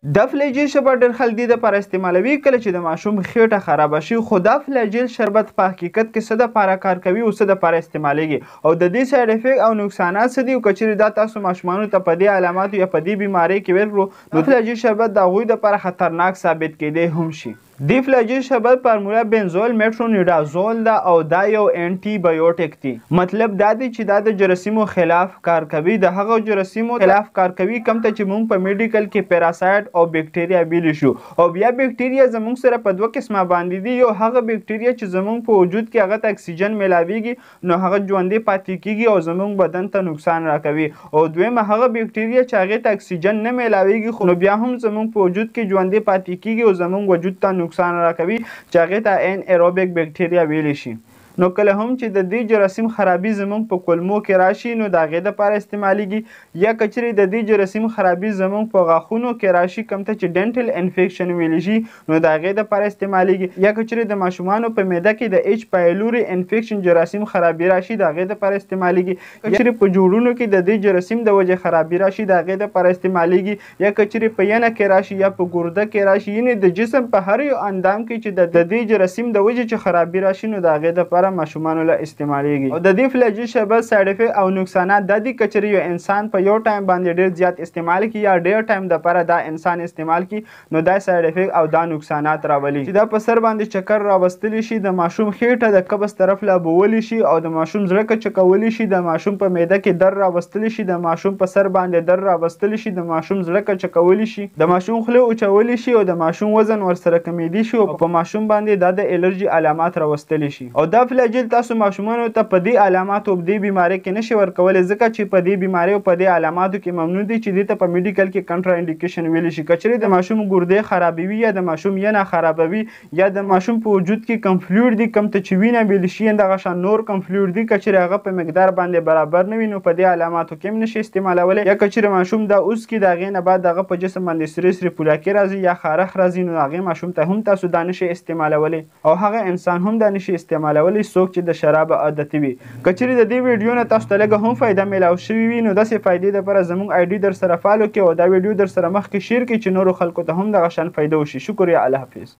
دا فلاجیل شربت ډېر خلک دې دپاره استعمالوي کله چې د ماشوم خېټه خرابه شي، خو دا فلاجیل شربت په حقیقت کې څه دپاره کار کوي او څه دپاره استعمالیږي او د دې سایډ افیکټ او نقصانات څه دي او که چیرې دا تاسو ماشومانو ته په دې علاماتو یا په دې بیمارۍ کې ورکړو نو فلاجیل شربت د هغوی دپاره خطرناک ثابت کیدی هم شي. دی فلاجیل شربت فارموله بنزول مټرونیډازول ده او دا یو انټي بایوټیک دی. مطلب دا دی چې دا د جراثیمو خلاف کار کوي، د هغه جراثیمو خلاف کار کوي کوم ته چې موږ په میډیکل کې پیراسایت او بیکټیریا ویلی شو. او بیا بیکټیریا زموږ سره په دوه قسمه باندې دي، یو هغه بیکټیریا چې زموږ په وجود کې هغه ته اکسیجن میلاویږي نو هغه ژوندی پاتې کیږي او زموږ بدن ته نقصان راکوي، او دویمه هغه بیکټیریا چې هغې ته اکسیجن نه میلاویږي خو نو بیا هم زموږ په وجود کې ژوندی پاتې کیږي او زموږ وجود ته نقصان راکوي چې هغې ته ان ایروبیک بیکټیریا ویلی شي. نو کله هم چې د دې جراثیم خرابي زموږ په کولمو کې راشي نو د هغې دپاره استعمالیږي، یا که چیرې د دې جراثیم خرابي زموږ په غاښونو کې راشي کوم ته چې ډینټل انفیکشن ویلی شي نو د هغې دپاره استعمالیږي، یا که چیرې د ماشومانو په معده کې د ایچ پایلوري انفیکشن جراثیم خرابي راشي د هغې دپاره استعمالیږي، یا چیرې په جوړونو کې د دې جراثیم د وجې خرابي راشي د هغې دپاره استعمالیږي، یا که چیرې په ینه کې راشي یا په ګرده کې راشي، یعنې د جسم په هر یو اندام کې چې د دې جراثیم د وجې چې خرابي راشي نو د هغې دپاره ماشومانو له استعمالیږي. او د دې فلاجیل شربت سایډ افیکټ او نقصانات دا دي که چیرې یو انسان په یو ټایم باندې ډېر زیات استعمال کړي یا ډېر ټایم دپاره دا انسان استعمال کړي نو دا سایډ افیکټ او دا نقصانات راولي چې دا په سر باندې چکر راوستلی شي، د ماشوم خېټه د قبض طرف لا بولی شي او د ماشوم زړه کچکولی شي، د ماشوم په معده کې در راوستلی شي، د ماشوم په سر باندې در راوستلی شي، د ماشوم زړه کچکولی شي، د ماشوم خوله اوچولی شي او د ماشوم وزن ورسره کمیدي شي او په ماشوم باندې دا د الرجي علامات راوستلی شي. او دا فلاجیل تاسو ماشومانو ته په دې علاماتو په دې بیمارۍ کې نشي ورکولی ځکه چې په دې بیمارۍ او په دې علاماتو کې ممنوع دي چې دې ته په میډیکل کې کنټرا انډیکیشن ویلی شي. که چیرې د ماشوم ګردې خرابوي یا د ماشوم ینه خرابوي یا د ماشوم په وجود کې کم فلویډ دي کوم ته چې وینه ویلی شي دغه شان نور کم فلویډ دي، که چیرې هغه په مقدار باندې برابر نه وي نو په دې علاماتو کې هم نشي استعمالولی، یا که چیرې ماشوم دا اوس کې د هغې نه بعد دغه په جسم باندې سرې سرې پولاکې راځي یا خارښ راځي نو هغې ماشوم ته هم تاسو دا نشي استعمالولی او هغه انسان هم دا نشي استعمالولی څوک چې د شراب عادتي وي. که چیرې د دې ویډیو نه تاسو ته لږه هم فایده میلاو شوي وي نو داسې فایدې دپاره زموږ آی ډي در سره فالو کړئ او دا ویډیو در سره مخکې شیر کړئ چې نورو خلکو ته هم دغه شان فایده وشي. شکریه، الله حافظ.